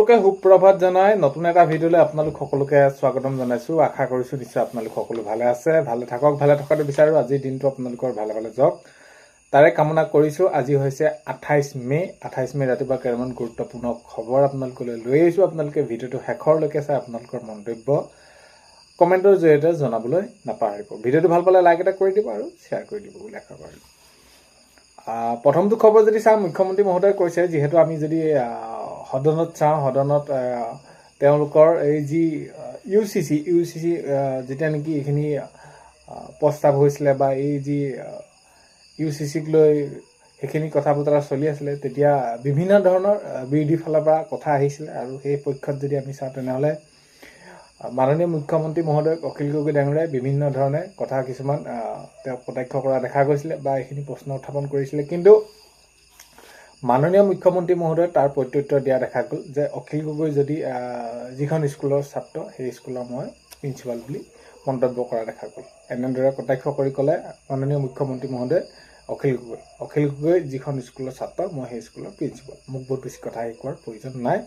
সকলোকে সুপ্ৰভাত জনাই নতুন এটা ভিডিঅ'লৈ আপোনালোক সকলোকে স্বাগতম জনাইছোঁ। আশা কৰিছোঁ নিশ্চয় আপোনালোক সকলো ভালে আছে, ভালে থাকক, ভালে থকাটো বিচাৰোঁ। আজিৰ দিনটো আপোনালোকৰ ভালে ভালে যাওক তাৰে কামনা কৰিছোঁ। আজি হৈছে 28 মে'। 28 মে' ৰাতিপুৱা কেইটামান গুৰুত্বপূৰ্ণ খবৰ আপোনালোকলৈ লৈ আহিছোঁ। আপোনালোকে ভিডিঅ'টো শেষৰলৈকে চাই আপোনালোকৰ মন্তব্য কমেণ্টৰ জৰিয়তে জনাবলৈ নাপাহৰিব। ভিডিঅ'টো ভাল পালে লাইক এটা কৰি দিব আৰু শ্বেয়াৰ কৰি দিব বুলি আশা কৰিলোঁ। প্ৰথমটো খবৰ যদি চাওঁ, মুখ্যমন্ত্ৰী মহোদয়ে কৈছে, যিহেতু আমি যদি সদনত চাওঁ, সদনত তেওঁলোকৰ এই যি ইউ চি চি যেতিয়া নেকি এইখিনি প্ৰস্তাৱ হৈছিলে বা এই যি ইউ চি চিক লৈ সেইখিনি কথা বতৰা চলি আছিলে, তেতিয়া বিভিন্ন ধৰণৰ বিৰোধী ফালৰ পৰা কথা আহিছিলে। আৰু সেই পক্ষত যদি আমি চাওঁ, তেনেহ'লে মাননীয় মুখ্যমন্ত্ৰী মহোদয় অখিল গগৈ ডাঙৰীয়াই বিভিন্ন ধৰণে কথা কিছুমান তেওঁক প্ৰত্যক্ষ কৰা দেখা গৈছিলে বা এইখিনি প্ৰশ্ন উত্থাপন কৰিছিলে। কিন্তু মাননীয় মুখ্যমন্ত্ৰী মহোদয়ে তাৰ প্ৰত্যুত্তৰ দিয়া দেখা গ'ল যে অখিল গগৈ যদি যিখন স্কুলৰ ছাত্ৰ, সেই স্কুলৰ মই প্ৰিন্সিপাল বুলি মন্তব্য কৰা দেখা গ'ল। এনেদৰে প্ৰত্যক্ষ কৰি ক'লে মাননীয় মুখ্যমন্ত্ৰী মহোদয়ে অখিল গগৈ যিখন স্কুলৰ ছাত্ৰ, মই সেই স্কুলৰ প্ৰিন্সিপাল, মোক বহুত বেছি কথা শিকোৱাৰ প্ৰয়োজন নাই,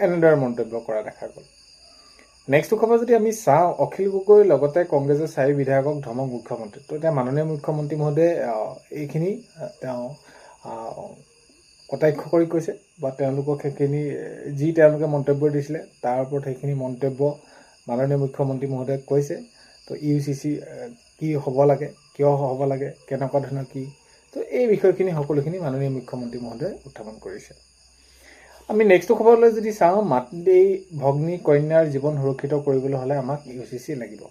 এনেদৰে মন্তব্য কৰা দেখা গ'ল। নেক্সট খবৰ যদি আমি চাওঁ, অখিল গগৈৰ লগতে কংগ্ৰেছৰ 4 বিধায়কক ধমক মুখ্যমন্ত্ৰী। তো এতিয়া মাননীয় মুখ্যমন্ত্ৰী মহোদয়ে এইখিনি তেওঁ কটাক্ষ কৰি কৈছে বা তেওঁলোকক সেইখিনি যি তেওঁলোকে মন্তব্য দিছিলে তাৰ ওপৰত সেইখিনি মন্তব্য মাননীয় মুখ্যমন্ত্ৰী মহোদয়ে কৈছে। তো ইউ চি চি কি হ'ব লাগে, কিয় হ'ব লাগে, কেনেকুৱা ধৰণৰ কি, তো এই বিষয়খিনি সকলোখিনি মাননীয় মুখ্যমন্ত্ৰী মহোদয়ে উত্থাপন কৰিছে। আমি নেক্সট খবৰলৈ যদি চাওঁ, মাতৃ ভগ্নী কন্যাৰ জীৱন সুৰক্ষিত কৰিবলৈ হ'লে আমাক ইউ চি চি লাগিব।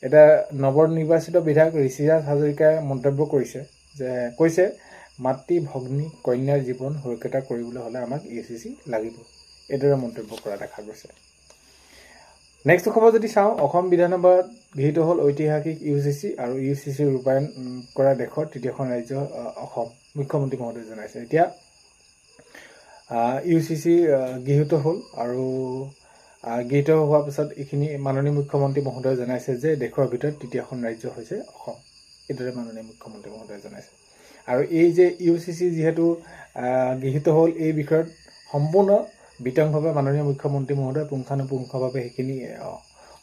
এটা নৱনিৰ্বাচিত বিধায়ক ঋষিৰাজ হাজৰিকাই মন্তব্য কৰিছে যে কৈছে মাতৃ ভগ্নী কন্যাৰ জীৱন সুৰক্ষিত কৰিবলৈ হ'লে আমাক ইউ চি চি লাগিব, এইদৰে মন্তব্য কৰা দেখা গৈছে। নেক্সট খবৰ যদি চাওঁ, অসম বিধানসভাত গৃহীত হ'ল ঐতিহাসিক ইউ চি চি আৰু ইউ চি চি ৰূপায়ণ কৰা দেশৰ তৃতীয়খন ৰাজ্য অসম, মুখ্যমন্ত্ৰী মহোদয়ে জনাইছে। এতিয়া ইউ চি চি গৃহীত হ'ল আৰু গৃহীত হোৱাৰ পিছত এইখিনি মাননীয় মুখ্যমন্ত্ৰী মহোদয়ে জনাইছে যে দেশৰ ভিতৰত তৃতীয়খন ৰাজ্য হৈছে অসম, এইদৰে মাননীয় মুখ্যমন্ত্ৰী মহোদয়ে জনাইছে। আৰু এই যে ইউ চি চি যিহেতু গৃহীত হ'ল, এই বিষয়ত সম্পূৰ্ণ বিতংভাৱে মাননীয় মুখ্যমন্ত্ৰী মহোদয়ে পুংখানুপুংখভাৱে সেইখিনি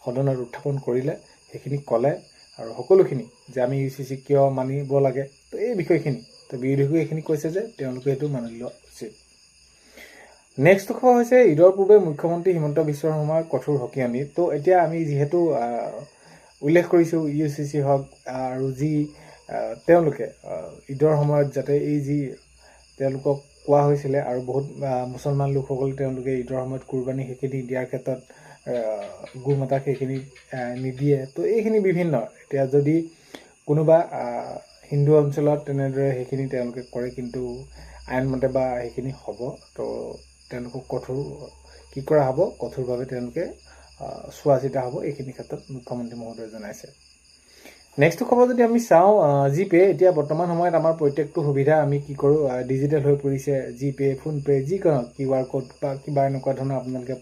সদনত উত্থাপন কৰিলে, সেইখিনি ক'লে আৰু সকলোখিনি যে আমি ইউ চি চি কিয় মানিব লাগে, তো এই বিষয়খিনি তো বিৰোধীয়ে এইখিনি কৈছে যে তেওঁলোকে এইটো মানি লোৱা উচিত। নেক্সট খবৰ হৈছে ঈদৰ পূৰ্বে মুখ্যমন্ত্ৰী হিমন্ত বিশ্ব শৰ্মাৰ কঠোৰ সকিয়নি। তো এতিয়া আমি যিহেতু উল্লেখ কৰিছোঁ ইউ চি চি হওক আৰু যি তেওঁলোকে ঈদৰ সময়ত যাতে এই যি তেওঁলোকক কোৱা হৈছিলে আৰু বহুত মুছলমান লোকসকল তেওঁলোকে ঈদৰ সময়ত কুৰবানী সেইখিনি দিয়াৰ ক্ষেত্ৰত গোমাতাক সেইখিনি নিদিয়ে। তো এইখিনি বিভিন্ন, এতিয়া যদি কোনোবা হিন্দু অঞ্চলত তেনেদৰে সেইখিনি তেওঁলোকে কৰে, কিন্তু আইনমতে বা সেইখিনি হ'ব, তো তেওঁলোকক কঠোৰ কি কৰা হ'ব, কঠোৰভাৱে তেওঁলোকে চোৱা চিতা হ'ব, এইখিনি ক্ষেত্ৰত মুখ্যমন্ত্ৰী মহোদয়ে জনাইছে। নেক্সট খবৰ যদি আমি চাওঁ, জিপে', এতিয়া বৰ্তমান সময়ত আমাৰ প্ৰত্যেকটো সুবিধা আমি কি কৰোঁ, ডিজিটেল হৈ পৰিছে। জিপে', ফোনপে', যিকোনো QR কোড বা কিবা এনেকুৱা ধৰণৰ আপোনালোকে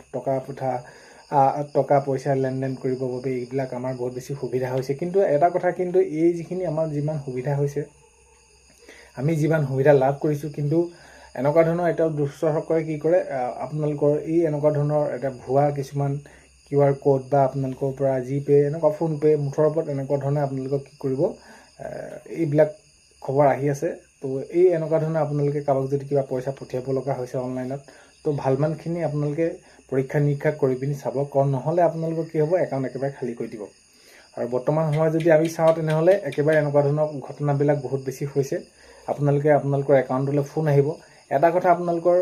টকা পইচা লেনদেন কৰিবৰ বাবে এইবিলাক আমাৰ বহুত বেছি সুবিধা হৈছে। কিন্তু এটা কথা, কিন্তু এই যিখিনি আমাৰ যিমান সুবিধা হৈছে, আমি যিমান সুবিধা লাভ কৰিছোঁ, কিন্তু এনেকুৱা ধৰণৰ এতিয়াও দুষ্টচক্ৰই কি কৰে, আপোনালোকৰ এই এনেকুৱা ধৰণৰ এটা ভুৱা কিছুমান QR কোড বা আপোনালোকৰ পৰা জিপে', এনেকুৱা ফোনপে', মুঠৰ ওপৰত এনেকুৱা ধৰণে আপোনালোকক কি কৰিব, এইবিলাক খবৰ আহি আছে। তো এই এনেকুৱা ধৰণে আপোনালোকে কাৰোবাক যদি কিবা পইচা পঠিয়াব লগা হৈছে অনলাইনত, তো ভালমানখিনি আপোনালোকে পৰীক্ষা নিৰীক্ষা কৰি পিনি চাব, কাৰণ নহ'লে আপোনালোকৰ কি হ'ব, একাউণ্ট একেবাৰে খালী কৰি দিব। আৰু বৰ্তমান সময়ত যদি আমি চাওঁ, তেনেহ'লে একেবাৰে এনেকুৱা ধৰণৰ ঘটনাবিলাক বহুত বেছি হৈছে। আপোনালোকৰ একাউণ্টলৈ ফোন আহিব। এটা কথা, আপোনালোকৰ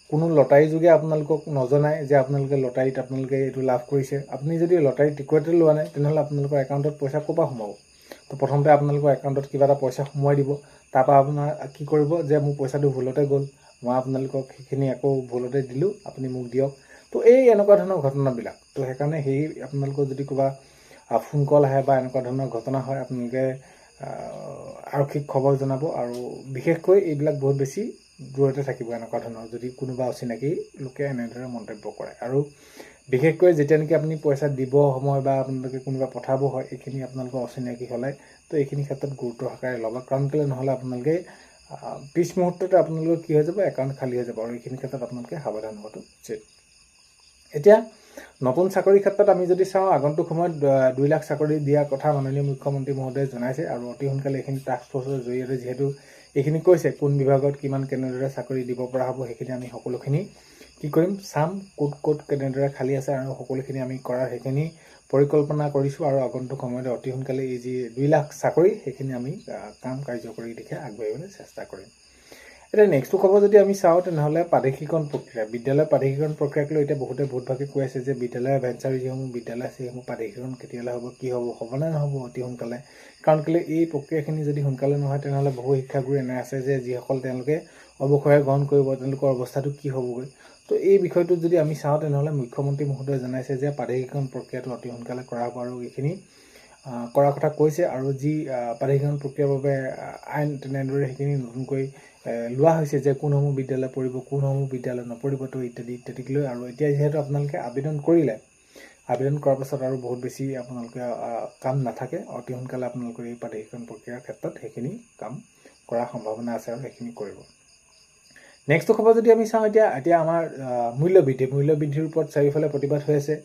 কোনো লটাৰী যোগে আপোনালোকক নজনায় যে আপোনালোকে লটাৰীত এইটো লাভ কৰিছে। আপুনি যদি লটাৰী টিকটে লোৱা নাই, তেনেহ'লে আপোনালোকৰ একাউণ্টত পইচা ক'ৰ পৰা সোমাব? তো প্ৰথমতে আপোনালোকৰ একাউণ্টত কিবা এটা পইচা সোমোৱাই দিব, তাৰপৰা আপোনাৰ কি কৰিব যে মোৰ পইচাটো ভুলতে গ'ল, মই আপোনালোকক সেইখিনি আকৌ ভুলতে দিলোঁ, আপুনি মোক দিয়ক। তো এই এনেকুৱা ধৰণৰ ঘটনাবিলাক, তো সেইকাৰণে আপোনালোকৰ যদি কিবা ফোন কল আহে বা এনেকুৱা ধৰণৰ ঘটনা হয়, আপোনালোকে আৰক্ষীক খবৰ জনাব। আৰু বিশেষকৈ এইবিলাক বহুত বেছি দূৰতে থাকিব, এনেকুৱা ধৰণৰ যদি কোনোবা অচিনাকি লোকে এনেদৰে মন্তব্য কৰে। আৰু বিশেষকৈ যেতিয়া নেকি আপুনি পইচা দিব সময় বা আপোনালোকে কোনোবা পঠাব হয়, এইখিনি আপোনালোকৰ অচিনাকি হ'লে, তো এইখিনি ক্ষেত্ৰত গুৰুত্ব সহকাৰে ল'ব, কাৰণ কেলৈ নহ'লে আপোনালোকে পিছ মুহূৰ্ততে আপোনালোকৰ কি হৈ যাব, একাউণ্ট খালী হৈ যাব, আৰু এইখিনি ক্ষেত্ৰত আপোনালোকে সাৱধান হোৱাটো উচিত। এতিয়া নতুন চাকৰিৰ ক্ষেত্ৰত আমি যদি চাওঁ, আগন্তুক সময়ত 2 লাখ চাকৰি দিয়াৰ কথা মাননীয় মুখ্যমন্ত্ৰী মহোদয়ে জনাইছে, আৰু অতি সোনকালে এইখিনি টাস্ক ফ'ৰ্চৰ জৰিয়তে যিহেতু এইখিনি কৈছে কোন বিভাগত কিমান কেনেদৰে চাকৰি দিব পৰা হ'ব, সেইখিনি আমি সকলোখিনি কি কৰিম, চাম ক'ত কেনেদৰে খালী আছে, আৰু সকলোখিনি আমি কৰাৰ সেইখিনি পৰিকল্পনা কৰিছোঁ, আৰু আগন্তুক সময়ত অতি সোনকালে এই যি 2 লাখ চাকৰি সেইখিনি আমি কাম কাৰ্যকৰী দিশে আগবাঢ়িবলৈ চেষ্টা কৰিম। এতিয়া নেক্সটটো খবৰ যদি আমি চাওঁ, তেনেহ'লে প্ৰাদেশিকৰণ প্ৰক্ৰিয়া, বিদ্যালয় প্ৰাদেশিকৰণ প্ৰক্ৰিয়াক লৈ এতিয়া বহুতে বহুতভাৱে কৈ আছে যে বিদ্যালয়ৰ ভেঞ্চাৰ যিসমূহ বিদ্যালয় আছে সেইসমূহ প্ৰাদেশিকৰণ কেতিয়ালৈ হ'ব, কি হ'ব নে নহ'ব অতি সোনকালে। কাৰণ কেলৈ এই প্ৰক্ৰিয়াখিনি যদি সোনকালে নহয়, তেনেহ'লে বহু শিক্ষাগুৰু এনে আছে যে যিসকল তেওঁলোকে অৱসৰে গ্ৰহণ কৰিব, তেওঁলোকৰ অৱস্থাটো কি হ'বগৈ। তো এই বিষয়টোত যদি আমি চাওঁ, তেনেহ'লে মুখ্যমন্ত্ৰী মহোদয়ে জনাইছে যে প্ৰাদেশিকৰণ প্ৰক্ৰিয়াটো অতি সোনকালে কৰা হ'ব, আৰু এইখিনি কৰাৰ কথা কৈছে, আৰু যি প্ৰাদেশিকৰণ প্ৰক্ৰিয়াৰ বাবে আইন তেনেদৰে সেইখিনি নতুনকৈ লোৱা হৈছে যে কোনসমূহ বিদ্যালয় পৰিব, কোনসমূহ বিদ্যালয় নপৰিব, তো ইত্যাদি ইত্যাদিক লৈ। আৰু এতিয়া যিহেতু আপোনালোকে আবেদন কৰিলে, আবেদন কৰাৰ পাছত আৰু বহুত বেছি আপোনালোকে কাম নাথাকে, অতি সোনকালে আপোনালোকৰ এই প্ৰাদেশিকৰণ প্ৰক্ৰিয়াৰ ক্ষেত্ৰত সেইখিনি কাম কৰাৰ সম্ভাৱনা আছে, আৰু সেইখিনি কৰিব। নেক্সট খবৰ যদি আমি চাওঁ, এতিয়া আমাৰ মূল্যবৃদ্ধিৰ ওপৰত চাৰিওফালে প্ৰতিবাদ হৈ আছে,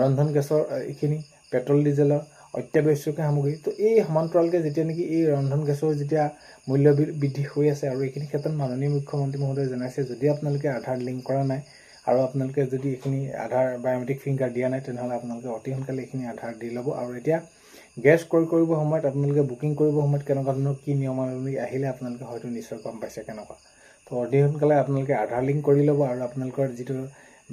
ৰন্ধন গেছৰ এইখিনি, পেট্ৰল ডিজেলৰ, অত্যাৱশ্যকীয় সামগ্ৰী। তো এই সমান্তৰালকৈ যেতিয়া নেকি এই ৰন্ধন গেছৰ যেতিয়া মূল্য বৃদ্ধি হৈ আছে, আৰু এইখিনি ক্ষেত্ৰত মাননীয় মুখ্যমন্ত্ৰী মহোদয়ে জনাইছে যদি আপোনালোকে আধাৰ লিংক কৰা নাই, আৰু আপোনালোকে যদি এইখিনি আধাৰ বায়'মেট্ৰিক ফিংগাৰ দিয়া নাই, তেনেহ'লে আপোনালোকে অতি সোনকালে এইখিনি আধাৰ দি ল'ব। আৰু এতিয়া গেছ ক্ৰয় কৰিব সময়ত আপোনালোকে বুকিং কৰিব সময়ত কেনেকুৱা ধৰণৰ কি নিয়মাৱলী আহিলে আপোনালোকে হয়তো নিশ্চয় গম পাইছে কেনেকুৱা। তো অতি সোনকালে আপোনালোকে আধাৰ লিংক কৰি ল'ব, আৰু আপোনালোকৰ যিটো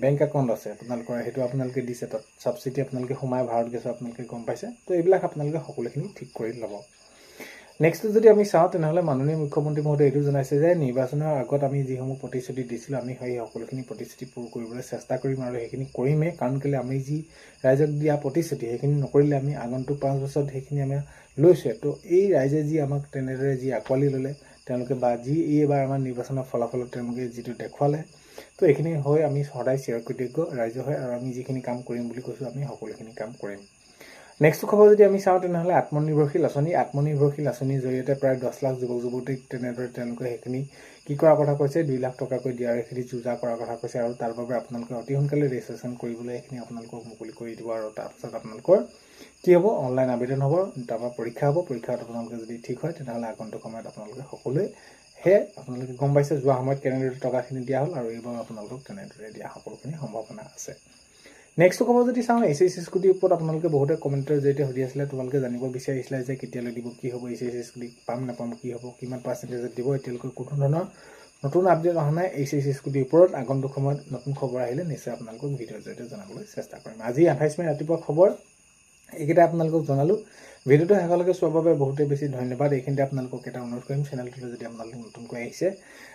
বেংক একাউণ্ট আছে আপোনালোকৰ, সেইটো আপোনালোকে দিছে, তাত ছাবচিডি আপোনালোকে সোমাই ভাৰত গেছৰ আপোনালোকে গম পাইছে। তো এইবিলাক আপোনালোকে সকলোখিনি ঠিক কৰি ল'ব। নেক্সট যদি আমি চাওঁ, তেনেহ'লে মাননীয় মুখ্যমন্ত্ৰী মহোদয়ে এইটো জনাইছে যে নিৰ্বাচনৰ আগত আমি যিসমূহ প্ৰতিশ্ৰুতি দিছিলোঁ, আমি সেই সকলোখিনি প্ৰতিশ্ৰুতি পূৰ কৰিবলৈ চেষ্টা কৰিম, আৰু সেইখিনি কৰিমেই। কাৰণ কেলৈ আমি যি ৰাইজক দিয়া প্ৰতিশ্ৰুতি সেইখিনি নকৰিলে আমি আগন্তুক 5 বছৰত সেইখিনি আমি লৈছোঁ। তো এই ৰাইজে যি আমাক তেনেদৰে যি আঁকোৱালি ল'লে তেওঁলোকে, বা যি এইবাৰ আমাৰ নিৰ্বাচনৰ ফলাফলত তেওঁলোকে যিটো দেখুৱালে, তো এইখিনি হৈ আমি সদায় চিৰকৃতজ্ঞ ৰাইজ হয়, আৰু আমি যিখিনি কাম কৰিম বুলি কৈছোঁ আমি সকলোখিনি কাম কৰিম। নেক্সট খবৰ যদি আমি চাওঁ, তেনেহ'লে আত্মনিৰ্ভৰশীল আঁচনিৰ জৰিয়তে প্ৰায় 10 লাখ যুৱক যুৱতীক তেনেদৰে তেওঁলোকে সেইখিনি কি কৰাৰ কথা কৈছে, 2 লাখ টকাকৈ দিয়াৰ এইখিনি যোজা কৰাৰ কথা কৈছে, আৰু তাৰ বাবে আপোনালোকে অতি সোনকালে ৰেজিষ্ট্ৰেশ্যন কৰিবলৈ এইখিনি আপোনালোকক মুকলি কৰি দিব, আৰু তাৰপিছত আপোনালোকৰ কি হ'ব, অনলাইন আবেদন হ'ব, তাৰপৰা পৰীক্ষা হ'ব, পৰীক্ষাত আপোনালোকে যদি ঠিক হয়, তেনেহ'লে আগন্তুক সময়ত আপোনালোকে সকলোৱে আপোনালোকে গম পাইছে যোৱা সময়ত কেনেদৰে টকাখিনি দিয়া হ'ল, আৰু এইবাৰ আপোনালোকক তেনেদৰে দিয়া সকলোখিনি সম্ভাৱনা আছে। নেক্সট খবৰ যদি চাওঁ, HSC স্কুটিৰ ওপৰত আপোনালোকে বহুতে কমেণ্টৰ জৰিয়তে সুধি আছিলে, তোমালোকে জানিব বিচাৰিছিলে যে কেতিয়ালৈ দিব, কি হ'ব, HSC স্কুটি পাম নাপাম, কি হ'ব, কিমান পাৰ্চেণ্টেজত দিব। এতিয়ালৈকে কোনো ধৰণৰ নতুন আপডেট অহা নাই HSC স্কুটিৰ ওপৰত। আগন্তুক সময়ত নতুন খবৰ আহিলে নিশ্চয় আপোনালোকক ভিডিঅ'ৰ জৰিয়তে জনাবলৈ চেষ্টা কৰিম। আজি 28 মে ৰাতিপুৱা খবৰ এইকেইটা আপোনালোকক জনালোঁ। ভিডিঅ'টো শেষলৈকে চোৱাৰ বাবে বহুতেই বেছি ধন্যবাদ। এইখিনিতে আপোনালোকক এটা অনুৰোধ কৰিম, চেনেলটোলৈ যদি আপোনালোক নতুনকৈ আহিছে,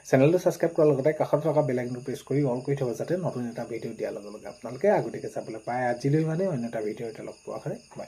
চেনেলটো ছাবস্ক্ৰাইব কৰাৰ লগতে কাষত থকা বেল আইকনটো প্ৰেছ কৰি অল কৰি থ'ব, যাতে নতুন এটা ভিডিঅ' দিয়াৰ লগে লগে আপোনালোকে আগতীয়াকৈ চাবলৈ পায়। আজিলৈ মানে অন্য এটা ভিডিঅ' এটা লগ পোৱাৰ আশাৰে বাই।